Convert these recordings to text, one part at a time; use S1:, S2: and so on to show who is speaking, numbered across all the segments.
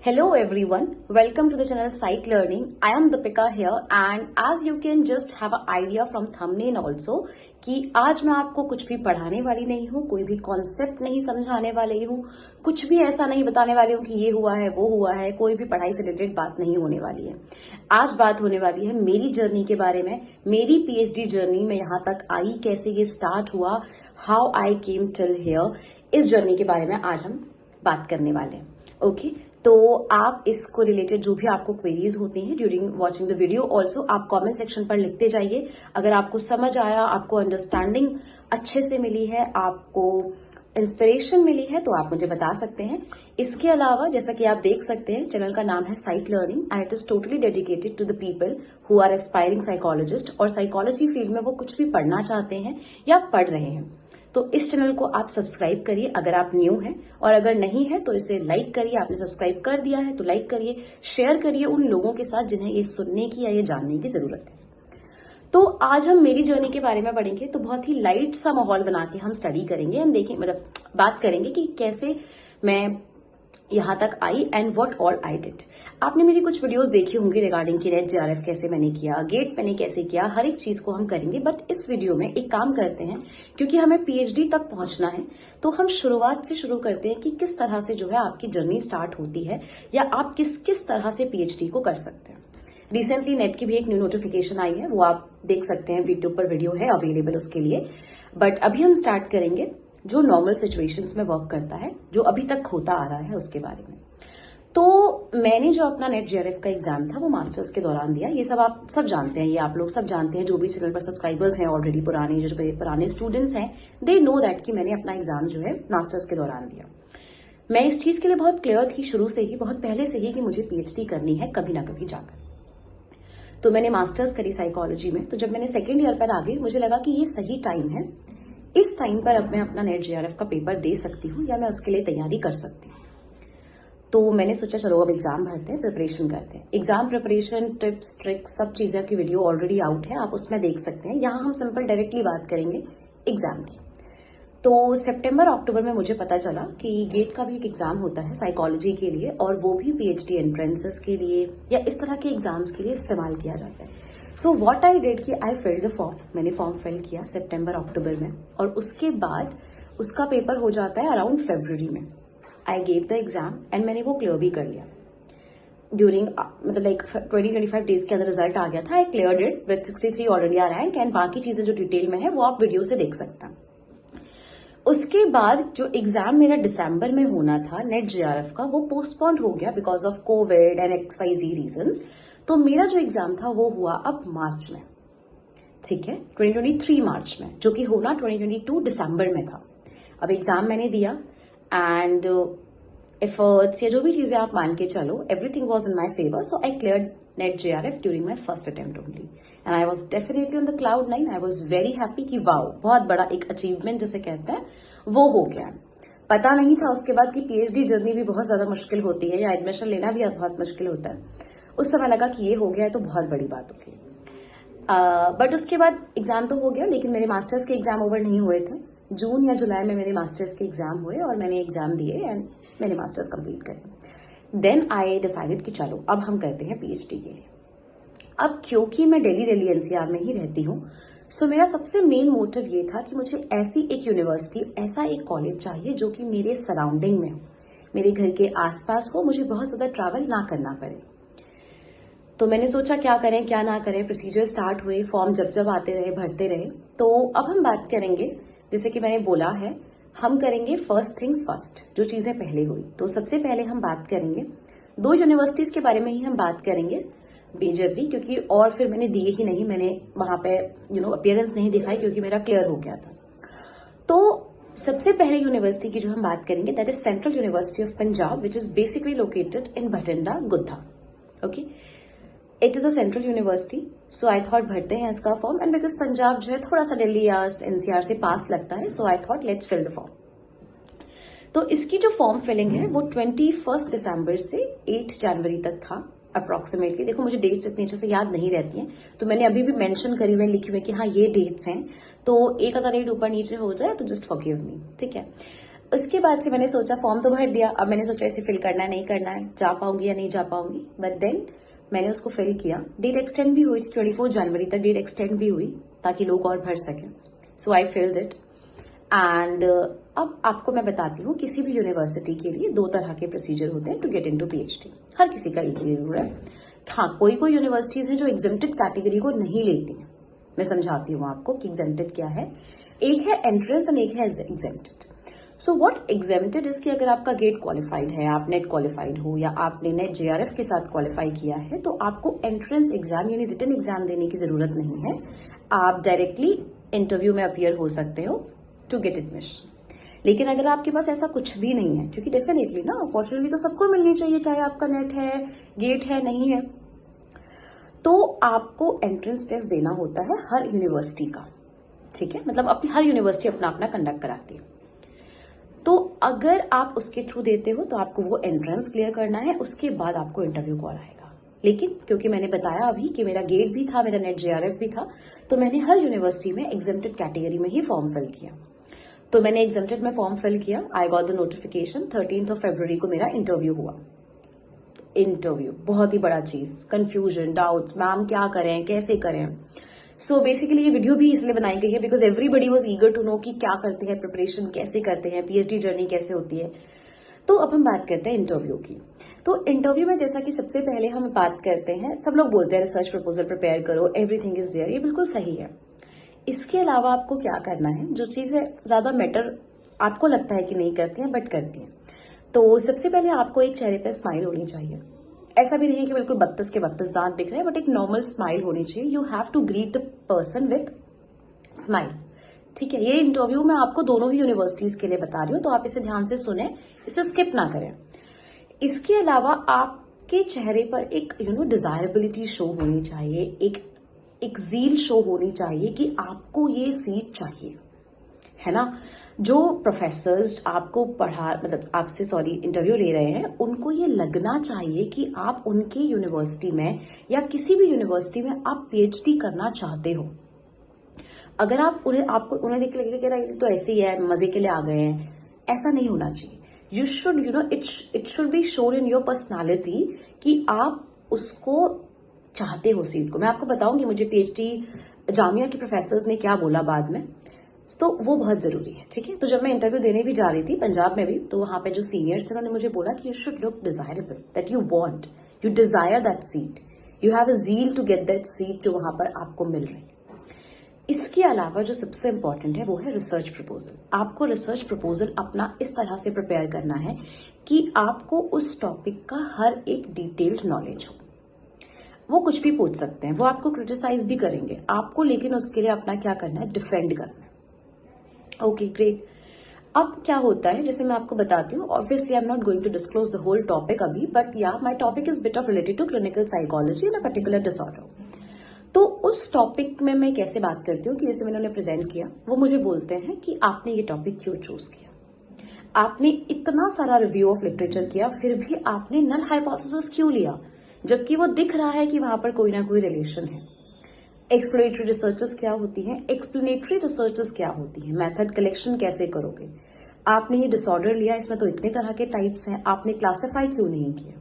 S1: Hello everyone, welcome to the channel Psych Learning. I am Deepika here and as you can just have an idea from thumbnail also कि आज मैं आपको कुछ भी पढ़ाने वाली नहीं हूँ, कोई भी कॉन्सेप्ट नहीं समझाने वाली हूँ, कुछ भी ऐसा नहीं बताने वाली हूँ कि ये हुआ है वो हुआ है, कोई भी पढ़ाई से रिलेटेड बात नहीं होने वाली है। आज बात होने वाली है मेरी जर्नी के बारे में, मेरी पीएचडी जर्नी में यहाँ तक आई, कैसे ये स्टार्ट हुआ, how I came till here, इस जर्नी के बारे में आज हम बात करने वाले हैं। ओके तो आप इसको रिलेटेड जो भी आपको क्वेरीज होती हैं during watching the video also आप कमेंट सेक्शन पर लिखते जाइए। अगर आपको समझ आया, आपको अंडरस्टैंडिंग अच्छे से मिली है, आपको इंस्पिरेशन मिली है तो आप मुझे बता सकते हैं। इसके अलावा जैसा कि आप देख सकते हैं चैनल का नाम है psych learning and it is totally dedicated to the people who are aspiring psychologist और साइकोलॉजी फील्ड में वो कुछ भी पढ़ना चाहते हैं या पढ़ रहे हैं। तो इस चैनल को आप सब्सक्राइब करिए अगर आप न्यू हैं, और अगर नहीं है तो इसे लाइक करिए। आपने सब्सक्राइब कर दिया है तो लाइक करिए, शेयर करिए उन लोगों के साथ जिन्हें ये सुनने की या ये जानने की जरूरत है। तो आज हम मेरी जर्नी के बारे में पढ़ेंगे, तो बहुत ही लाइट सा माहौल बना के हम स्टडी करेंगे एंड देखें मतलब बात करेंगे कि कैसे मैं यहां तक आई and what all I did. आपने मेरी कुछ वीडियोस देखी होंगी रिगार्डिंग की नेट जेआरएफ कैसे मैंने किया, गेट मैंने कैसे किया, हर एक चीज को हम करेंगे। बट इस वीडियो में एक काम करते हैं, क्योंकि हमें पीएचडी तक पहुंचना है तो हम शुरुआत से शुरू करते हैं कि किस तरह से जो है आपकी जर्नी स्टार्ट होती है या आप किस किस तरह से पीएचडी को कर सकते हैं। रिसेंटली नेट की भी एक न्यू नोटिफिकेशन आई है, वो आप देख सकते हैं, यूट्यूब पर वीडियो है अवेलेबल उसके लिए। बट अभी हम स्टार्ट करेंगे जो नॉर्मल सिचुएशंस में वर्क करता है, जो अभी तक होता आ रहा है उसके बारे में। तो मैंने जो अपना नेट जेआरएफ का एग्जाम था वो मास्टर्स के दौरान दिया। ये सब आप सब जानते हैं, ये आप लोग सब जानते हैं, जो भी चैनल पर सब्सक्राइबर्स हैं ऑलरेडी, पुराने जो पुराने स्टूडेंट्स हैं, दे नो दैट कि मैंने अपना एग्जाम जो है मास्टर्स के दौरान दिया। मैं इस चीज के लिए बहुत क्लियर थी शुरू से ही, बहुत पहले से ही, कि मुझे पीएचडी करनी है कभी ना कभी जाकर। तो मैंने मास्टर्स करी साइकोलॉजी में। तो जब मैंने सेकेंड ईयर पर आ गई मुझे लगा कि ये सही टाइम है, इस टाइम पर अब मैं अपना नेट जेआरएफ का पेपर दे सकती हूँ या मैं उसके लिए तैयारी कर सकती हूँ। तो मैंने सोचा चलो अब एग्जाम भरते हैं, प्रिपरेशन करते हैं। एग्जाम प्रिपरेशन टिप्स ट्रिक्स सब चीज़ें की वीडियो ऑलरेडी आउट है, आप उसमें देख सकते हैं। यहाँ हम सिंपल डायरेक्टली बात करेंगे एग्जाम की। तो सितंबर अक्टूबर में मुझे पता चला कि गेट का भी एक एग्जाम होता है साइकोलॉजी के लिए, और वो भी पीएचडी एंट्रेंसेस के लिए या इस तरह के एग्जाम्स के लिए इस्तेमाल किया जाता है। सो व्हाट आई डिड कि आई फिल्ड द फॉर्म, मैंने फॉर्म फिल किया सितंबर अक्टूबर में, और उसके बाद उसका पेपर हो जाता है अराउंड फरवरी में। I gave the exam and मैंने वो क्लियर भी कर लिया ड्यूरिंग मतलब लाइक 20-25 डेज के अंदर रिजल्ट आ गया था। आई cleared it with 63 all India rank and बाकी चीजें जो डिटेल में है वो आप वीडियो से देख सकते हैं। उसके बाद जो एग्जाम मेरा दिसंबर में होना था नेट जेआरएफ का, वो पोस्टपोन्ड हो गया because of Covid and XYZ reasons. तो मेरा जो एग्जाम था वो हुआ अब मार्च में, ठीक है, 2023 मार्च में, जो कि होना 2022 दिसंबर में था। अब एग्जाम मैंने दिया एंड एफर्ट्स या जो भी चीजें आप मान के चलो, everything was in my favour. So I cleared net JRF during my first attempt only and I was definitely on the cloud 9। I was very happy कि वाओ, बहुत बड़ा एक अचीवमेंट जिसे कहते हैं वो हो गया। पता नहीं था उसके बाद कि पीएचडी जर्नी भी बहुत ज्यादा मुश्किल होती है या एडमिशन लेना भी बहुत मुश्किल होता है। उस समय लगा कि ये हो गया है तो बहुत बड़ी बात होगी। बट उसके बाद एग्जाम तो हो गया, लेकिन मेरे मास्टर्स के एग्जाम ओवर नहीं हुए थे। जून या जुलाई में मेरे मास्टर्स के एग्जाम हुए और मैंने एग्जाम दिए एंड मैंने मास्टर्स कंप्लीट करे। देन आई डिसाइडेड कि चलो अब हम करते हैं पीएचडी के लिए। अब क्योंकि मैं दिल्ली एनसीआर में ही रहती हूँ, सो मेरा सबसे मेन मोटिव ये था कि मुझे ऐसी एक यूनिवर्सिटी, ऐसा एक कॉलेज चाहिए जो कि मेरे सराउंडिंग में हो, मेरे घर के आसपास हो, मुझे बहुत ज्यादा ट्रैवल ना करना पड़े। तो मैंने सोचा क्या करें क्या ना करें, प्रोसीजर स्टार्ट हुए, फॉर्म जब जब आते रहे भरते रहे। तो अब हम बात करेंगे, जैसे कि मैंने बोला है, हम करेंगे फर्स्ट थिंग्स फर्स्ट, जो चीजें पहले हुई। तो सबसे पहले हम बात करेंगे 2 यूनिवर्सिटीज के बारे में ही हम बात करेंगे मेजरली, क्योंकि और फिर मैंने दिए ही नहीं, मैंने वहां पे अपीयरेंस नहीं दिखाई क्योंकि मेरा क्लियर हो गया था। तो सबसे पहले यूनिवर्सिटी की जो हम बात करेंगे that is central university of Punjab, which is basically located in Bathinda Ghudda. Okay, it is a central university, so I thought भरते हैं इसका फॉर्म। एंड बिकॉज पंजाब जो है थोड़ा सा दिल्ली या एनसीआर से पास लगता है, so I thought let's fill the form. तो इसकी जो फॉर्म फिलिंग है वो 21 दिसंबर से 8 जनवरी तक था अप्रोक्सीमेटली। देखो मुझे डेट्स इतनी अच्छे से याद नहीं रहती हैं, तो मैंने अभी भी मेंशन करी हुई लिखी हुई कि हाँ ये डेट्स हैं, तो एक अगर डेट ऊपर नीचे हो जाए तो जस्ट फॉरगिव मी, ठीक है। उसके बाद से मैंने सोचा, फॉर्म तो भर दिया, अब मैंने सोचा इसे फिल करना है नहीं करना है, जा पाऊंगी या नहीं जा पाऊंगी। बट देन मैंने उसको फिल किया, डेट एक्सटेंड भी हुई, 24 जनवरी तक डेट एक्सटेंड भी हुई ताकि लोग और भर सकें। सो आई फिल्ड इट एंड अब आपको मैं बताती हूँ, किसी भी यूनिवर्सिटी के लिए 2 तरह के प्रोसीजर होते हैं टू गेट इनटू पीएचडी। हर किसी का एक ही रूल है। हाँ, कोई कोई यूनिवर्सिटीज हैं जो एग्जेम्प्टेड कैटेगरी को नहीं लेती हैं। मैं समझाती हूँ आपको कि एग्जेम्प्टेड क्या है। एक है एंट्रेंस एंड एक है exempted. So what exempted is कि अगर आपका गेट क्वालिफाइड है, आप नेट क्वालिफाइड हो या आपने नेट जेआरएफ के साथ क्वालिफाई किया है, तो आपको एंट्रेंस एग्जाम यानी रिटन एग्जाम देने की जरूरत नहीं है। आप डायरेक्टली इंटरव्यू में अपीयर हो सकते हो टू गेट एडमिशन। लेकिन अगर आपके पास ऐसा कुछ भी नहीं है, क्योंकि डेफिनेटली ना अपॉर्चुनिटी तो सबको मिलनी चाहिए, चाहे आपका नेट है, गेट है, नहीं है, तो आपको एंट्रेंस टेस्ट देना होता है हर यूनिवर्सिटी का। ठीक है, मतलब हर यूनिवर्सिटी अपना अपना कंडक्ट कराती है। तो अगर आप उसके थ्रू देते हो तो आपको वो एंट्रेंस क्लियर करना है, उसके बाद आपको इंटरव्यू कॉल आएगा। लेकिन क्योंकि मैंने बताया अभी कि मेरा गेट भी था, मेरा नेट जेआरएफ भी था, तो मैंने हर यूनिवर्सिटी में एग्जेम्प्टेड कैटेगरी में ही फॉर्म फिल किया। तो मैंने एग्जेम्प्टेड में फॉर्म फिल किया, आई गॉट द नोटिफिकेशन। 13 फरवरी को मेरा इंटरव्यू हुआ। इंटरव्यू बहुत ही बड़ा चीज, कंफ्यूजन, डाउट्स, मैम क्या करें, कैसे करें। सो बेसिकली ये वीडियो भी इसलिए बनाई गई है because everybody was eager to know कि क्या करते हैं, प्रिपरेशन कैसे करते हैं, पीएचडी जर्नी कैसे होती है। तो अब हम बात करते हैं इंटरव्यू की। तो इंटरव्यू में जैसा कि सबसे पहले हम बात करते हैं, सब लोग बोलते हैं रिसर्च प्रपोजल प्रिपेयर करो, एवरीथिंग इज देयर, ये बिल्कुल सही है। इसके अलावा आपको क्या करना है, जो चीजें ज्यादा मैटर आपको लगता है कि नहीं करती हैं बट करती हैं, तो सबसे पहले आपको एक चेहरे पे स्माइल होनी चाहिए। ऐसा भी नहीं है कि बिल्कुल 32 के 32 दांत दिख रहे हैं, बट एक नॉर्मल स्माइल होनी चाहिए। You have to greet the person with smile. ठीक है, ये इंटरव्यू मैं आपको दोनों ही यूनिवर्सिटीज के लिए बता रही हूँ, तो आप इसे ध्यान से सुने, इसे स्किप ना करें। इसके अलावा आपके चेहरे पर एक डिजायरेबिलिटी शो होनी चाहिए, एक जील शो होनी चाहिए कि आपको ये सीट चाहिए, है ना। जो प्रोफेसर्स आपको मतलब आपसे इंटरव्यू ले रहे हैं, उनको ये लगना चाहिए कि आप उनके यूनिवर्सिटी में या किसी भी यूनिवर्सिटी में आप पीएचडी करना चाहते हो। अगर आप उन्हें देख के लगे तो ऐसे ही है, मजे के लिए आ गए हैं, ऐसा नहीं होना चाहिए। You should it should be shown in your personality कि आप उसको चाहते हो सीट को। मैं आपको बताऊंगी मुझे पीएचडी जामिया के प्रोफेसर्स ने क्या बोला बाद में, तो वो बहुत जरूरी है। ठीक है, तो जब मैं इंटरव्यू देने भी जा रही थी पंजाब में भी, तो वहां पे जो सीनियर्स थे उन्होंने मुझे बोला कि you should look desirable, that you want, you desire that seat, you have a zeal to get that seat जो वहां पर आपको मिल रही है। इसके अलावा जो सबसे इंपॉर्टेंट है वो है रिसर्च प्रपोजल। आपको रिसर्च प्रपोजल अपना इस तरह से प्रिपेयर करना है कि आपको उस टॉपिक का हर एक डिटेल्ड नॉलेज हो। वो कुछ भी पूछ सकते हैं, वो आपको क्रिटिसाइज भी करेंगे आपको, लेकिन उसके लिए अपना क्या करना है, डिफेंड करना है। Okay great. अब क्या होता है, जैसे मैं आपको बताती हूँ, obviously I am not going to disclose the whole topic अभी, but yeah my topic is bit of related to clinical psychology in a particular disorder. तो उस टॉपिक में मैं कैसे बात करती हूँ कि जैसे मैंने उन्हें प्रेजेंट किया, वो मुझे बोलते हैं कि आपने ये टॉपिक क्यों चूज किया, आपने इतना सारा रिव्यू ऑफ लिटरेचर किया, फिर भी आपने नल हाइपोथेसिस क्यों लिया, जबकि वो दिख रहा है कि वहां पर कोई ना कोई रिलेशन है। एक्सप्लोरेटरी रिसर्चेस क्या होती हैं, एक्सप्लेनेटरी रिसर्चेस क्या होती हैं, मेथड कलेक्शन कैसे करोगे, आपने ये डिसऑर्डर लिया, इसमें तो इतने तरह के टाइप्स हैं, आपने क्लासिफाई क्यों नहीं किया,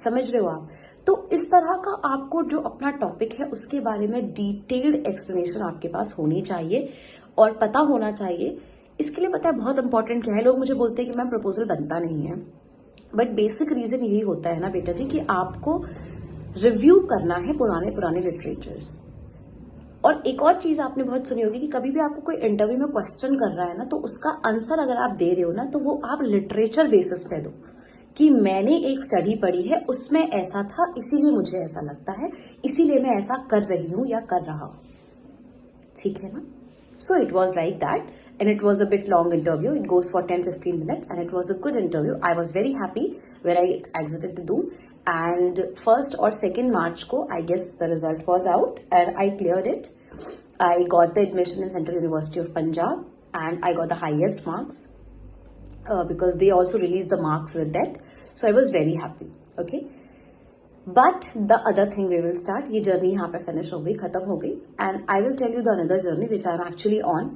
S1: समझ रहे हो आप। तो इस तरह का आपको जो अपना टॉपिक है उसके बारे में डिटेल्ड एक्सप्लेनेशन आपके पास होनी चाहिए और पता होना चाहिए। इसके लिए पता है बहुत इंपॉर्टेंट क्या है, लोग मुझे बोलते हैं कि मैम प्रपोजल बनता नहीं है, बट बेसिक रीजन यही होता है ना बेटा जी कि आपको रिव्यू करना है पुराने लिटरेचर्स। और एक और चीज आपने बहुत सुनी होगी कि कभी भी आपको कोई इंटरव्यू में क्वेश्चन कर रहा है ना, तो उसका आंसर अगर आप दे रहे हो ना, तो वो आप लिटरेचर बेसिस पे दो कि मैंने एक स्टडी पढ़ी है, उसमें ऐसा था, इसीलिए मुझे ऐसा लगता है, इसीलिए मैं ऐसा कर रही हूं या कर रहा हूं। ठीक है ना। सो it was like that and it was a bit long interview. It goes for 10-15 minutes and it was a good interview. I was very happy when I exited the Zoom, and 1st or 2nd March ko I guess the result was out and I cleared it. I got the admission in Central University of Punjab and I got the highest marks because they also released the marks with that. So I was very happy. Okay. But the other thing we will start, ये journey यहाँ पे finish हो गई, खत्म हो गई, and I will tell you the another journey which I am actually on.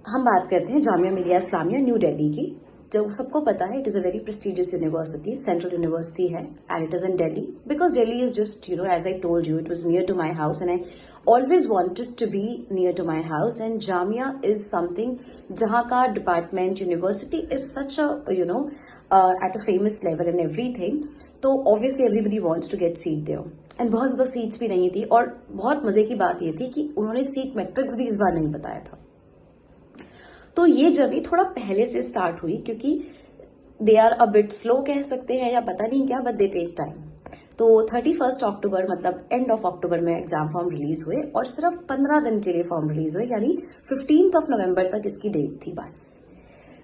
S1: हम बात करते हैं जामिया मिलिया इस्लामिया न्यू दिल्ली की, जो सबको पता है it is a very prestigious university, central university है and it is in Delhi because Delhi is just as I told you it was near to my house and I always wanted to be near to my house and Jamia is something जहाँ का department university is such at a famous level and everything, तो obviously everybody wants to get seat there and बहुत ज़्यादा seats भी नहीं थी और बहुत मजे की बात ये थी कि उन्होंने सीट मैट्रिक्स भी इस बार नहीं बताया था। तो ये जर्नी थोड़ा पहले से स्टार्ट हुई क्योंकि they are a bit slow कह सकते हैं या पता नहीं क्या, बट दे टेक टाइम। तो 31 अक्टूबर मतलब एंड ऑफ अक्टूबर में एग्जाम फॉर्म रिलीज हुए और सिर्फ 15 दिन के लिए फॉर्म रिलीज हुए, यानी 15 नवंबर तक इसकी डेट थी बस।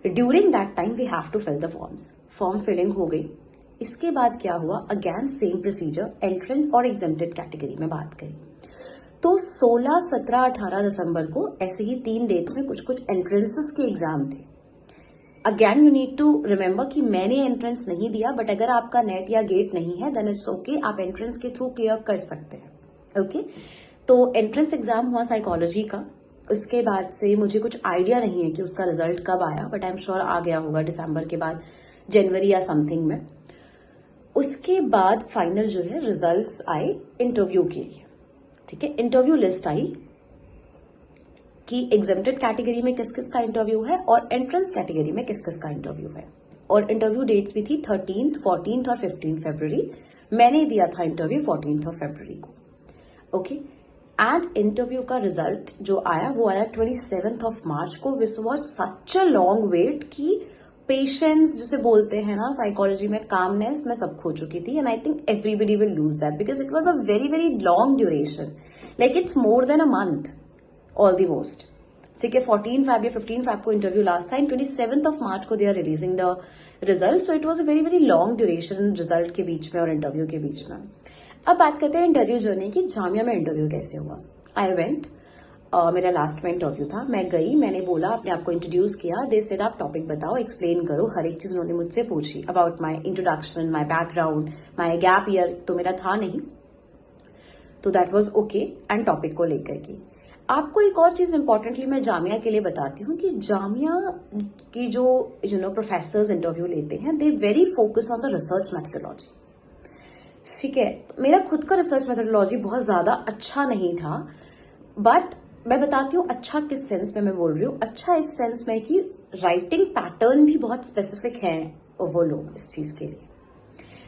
S1: During that time we have to fill the forms. Form filling हो गई। इसके बाद क्या हुआ, अगेन सेम प्रोसीजर, एंट्रेंस और एग्जेम्प्टेड कैटेगरी में बात करी। तो 16, 17, 18 दिसंबर को ऐसे ही 3 डेट्स में कुछ कुछ एंट्रेंसेस के एग्जाम थे। Again you need to remember कि मैंने एंट्रेंस नहीं दिया, बट अगर आपका नेट या गेट नहीं है देन इट्स ओके, आप एंट्रेंस के थ्रू क्लियर कर सकते हैं। ओके तो एंट्रेंस एग्जाम हुआ साइकोलॉजी का। उसके बाद से मुझे कुछ आइडिया नहीं है कि उसका रिजल्ट कब आया, बट आई एम श्योर आ गया होगा दिसंबर के बाद, जनवरी या समथिंग में। उसके बाद फाइनल जो है रिजल्ट्स आए इंटरव्यू के लिए। ठीक है, इंटरव्यू लिस्ट आई कि एग्जेम्प्टेड कैटेगरी में किस किस का इंटरव्यू है और एंट्रेंस कैटेगरी में किस किस का इंटरव्यू है। और इंटरव्यू डेट्स भी थी 13th, 14th और 15th फरवरी। मैंने दिया था इंटरव्यू 14th ऑफ फरवरी को। ओके एंड इंटरव्यू का रिजल्ट जो आया वो आया 27th ऑफ मार्च को, which was such a long wait कि पेशेंस जिसे बोलते हैं ना साइकोलॉजी में, कामनेस, मैं सब खो चुकी थी and I think everybody will lose that because it was a very very long duration, like it's more than a month almost. ठीक है, 14 फैब या 15 फैब को इंटरव्यू लास्ट था एंड 27th ऑफ मार्च को they are releasing the result, so it was a very very long duration result के बीच में और इंटरव्यू के बीच में। अब बात करते हैं इंटरव्यू जर्नी की, जामिया में इंटरव्यू कैसे हुआ। आई वेंट, मेरा लास्ट में इंटरव्यू था, मैं गई, मैंने बोला, अपने आप को इंट्रोड्यूस किया। दे सेड आप टॉपिक बताओ, एक्सप्लेन करो, हर एक चीज उन्होंने मुझसे पूछी about my introduction, my background, my gap year तो मेरा था नहीं, तो that was okay and topic को लेकर के। आपको एक और चीज इंपॉर्टेंटली मैं जामिया के लिए बताती हूँ कि जामिया की जो प्रोफेसर्स इंटरव्यू लेते हैं, they very focus on the research methodology. ठीक है, मेरा खुद का रिसर्च मैथडोलॉजी बहुत ज्यादा अच्छा नहीं था, बट मैं बताती हूँ अच्छा किस सेंस में मैं बोल रही हूँ। अच्छा इस सेंस में कि राइटिंग पैटर्न भी बहुत स्पेसिफिक है वो लोग इस चीज के लिए,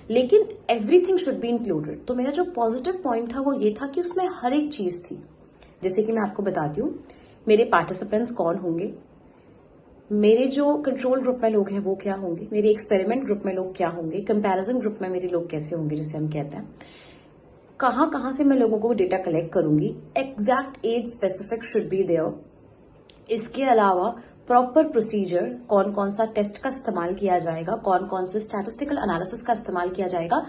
S1: लेकिन एवरीथिंग शुड बी इंक्लूडेड। तो मेरा जो पॉजिटिव पॉइंट था वो ये था कि उसमें हर एक चीज थी। जैसे कि मैं आपको बताती हूँ, मेरे पार्टिसिपेंट्स कौन होंगे, मेरे जो कंट्रोल ग्रुप में लोग हैं वो क्या होंगे, मेरे एक्सपेरिमेंट ग्रुप में लोग क्या होंगे, कंपैरिजन ग्रुप में मेरे लोग कैसे होंगे जिसे हम कहते हैं, कहाँ से मैं लोगों को डेटा कलेक्ट करूंगी, exact age specific should be there. इसके अलावा प्रॉपर प्रोसीजर, कौन कौन सा टेस्ट का इस्तेमाल किया जाएगा, कौन कौन से स्टैटिस्टिकल एनालिसिस का इस्तेमाल किया जाएगा।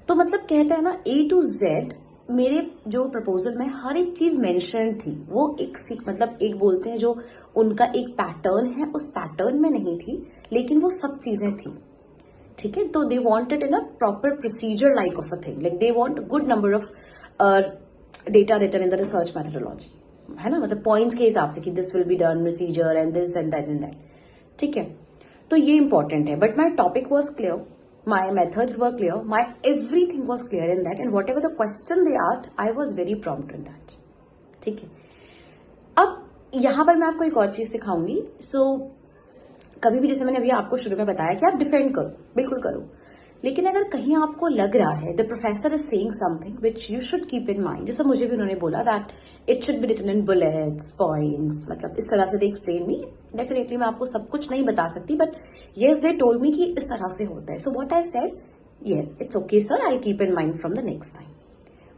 S1: तो मतलब कहते हैं ना A to Z, मेरे जो प्रपोजल में हर एक चीज मेंशन थी। वो एक मतलब एक बोलते हैं जो उनका एक पैटर्न है, उस पैटर्न में नहीं थी, लेकिन वो सब चीजें थी। ठीक है, तो they wanted in a proper procedure like of a thing, like they want good number of data written in the research methodology, है ना, मतलब पॉइंट्स के हिसाब से कि this will be done procedure and this and that and that. ठीक है, तो ये इंपॉर्टेंट है, but my topic was clear, my methods were clear, my everything was clear in that and whatever the question they asked I was very prompt in that. ठीक है, अब यहां पर मैं आपको एक और चीज सिखाऊंगी। सो कभी भी, जैसे मैंने अभी आपको शुरू में बताया कि आप डिफेंड करो, बिल्कुल करो, लेकिन अगर कहीं आपको लग रहा है the professor is saying something which you should keep in mind, जैसे मुझे भी उन्होंने बोला that it should be written in bullets, points, मतलब इस तरह से दे एक्सप्लेन मी। डेफिनेटली मैं आपको सब कुछ नहीं बता सकती, but yes they told me कि इस तरह से होता है। So what I said, yes it's okay sir, I keep in mind from the next time.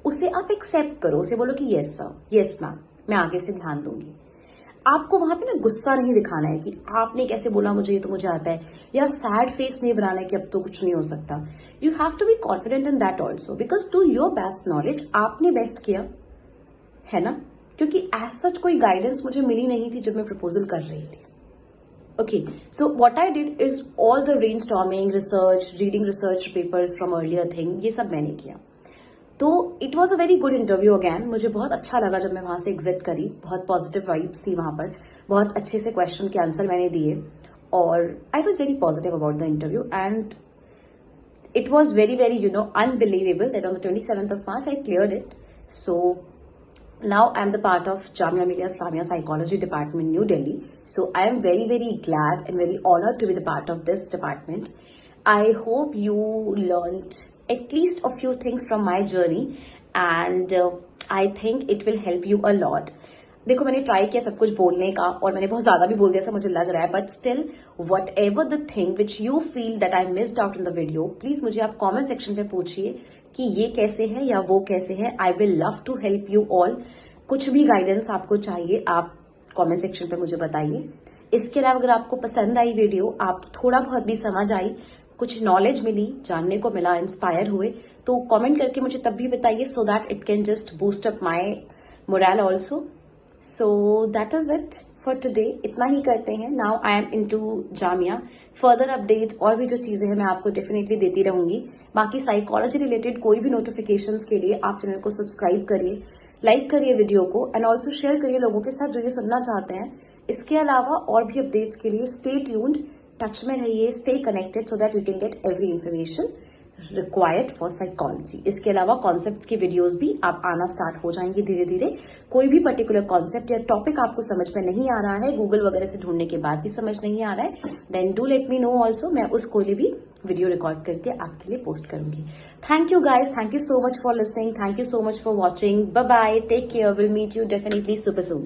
S1: उसे आप एक्सेप्ट करो, उसे बोलो कि येस सर, येस मैम, मैं आगे से ध्यान दूंगी। आपको वहां पे ना गुस्सा नहीं दिखाना है कि आपने कैसे बोला मुझे, ये तो मुझे आता है, या सैड फेस नहीं बनाना है कि अब तो कुछ नहीं हो सकता। You have to be confident in that also, because to your best knowledge आपने बेस्ट किया है ना, क्योंकि एज सच कोई गाइडेंस मुझे मिली नहीं थी जब मैं प्रपोजल कर रही थी। Okay, so what I did is all the brainstorming, research, reading research papers from earlier thing, ये सब मैंने किया। तो it was a very good interview again. मुझे बहुत अच्छा लगा जब मैं वहां से एग्जिट करी, बहुत पॉजिटिव वाइब्स थी वहां पर, बहुत अच्छे से क्वेश्चन के आंसर मैंने दिए और I was very positive about the interview and it was very unbelievable that on the 27th of March I cleared it. So now I am the part of Jamia Millia Islamia Psychology Department, New Delhi. So I am very glad and very honored to be the part of this department. I hope you learned at least a few things from my journey and I think it will help you a lot. देखो, मैंने try किया सब कुछ बोलने का और मैंने बहुत ज्यादा भी बोल दिया ऐसा मुझे लग रहा है, but still what ever the thing which you feel that I missed out in the video, please मुझे आप कॉमेंट सेक्शन पे पूछिए कि ये कैसे है या वो कैसे है। I will love to help you all. कुछ भी गाइडेंस आपको चाहिए आप कॉमेंट सेक्शन पे मुझे बताइए। इसके अलावा अगर आपको पसंद आई वीडियो, आप थोड़ा बहुत भी समझ आई, कुछ नॉलेज मिली, जानने को मिला, इंस्पायर हुए, तो कॉमेंट करके मुझे तब भी बताइए so that it can just boost up my moral also. So that is it for today. इतना ही करते हैं। Now I am into Jamia. Further updates और भी जो चीजें हैं मैं आपको डेफिनेटली देती रहूंगी। बाकी साइकोलॉजी रिलेटेड कोई भी नोटिफिकेशंस के लिए आप चैनल को सब्सक्राइब करिए, लाइक करिए वीडियो को एंड ऑल्सो शेयर करिए लोगों के साथ जो ये सुनना चाहते हैं। इसके अलावा और भी अपडेट्स के लिए स्टे ट्यून्ड, टच में रहिए, stay connected so that you can get every information required for psychology. इसके अलावा कॉन्सेप्ट्स की वीडियोस भी आप आना स्टार्ट हो जाएंगे धीरे धीरे। कोई भी पर्टिकुलर कॉन्सेप्ट या टॉपिक आपको समझ में नहीं आ रहा है, गूगल वगैरह से ढूंढने के बाद भी समझ नहीं आ रहा है, then do let me know also. मैं उसको लिए भी वीडियो रिकॉर्ड करके आपके लिए पोस्ट करूंगी। Thank you guys, thank you so much for listening, thank you so much for watching. Bye bye, take care, will meet you definitely super soon.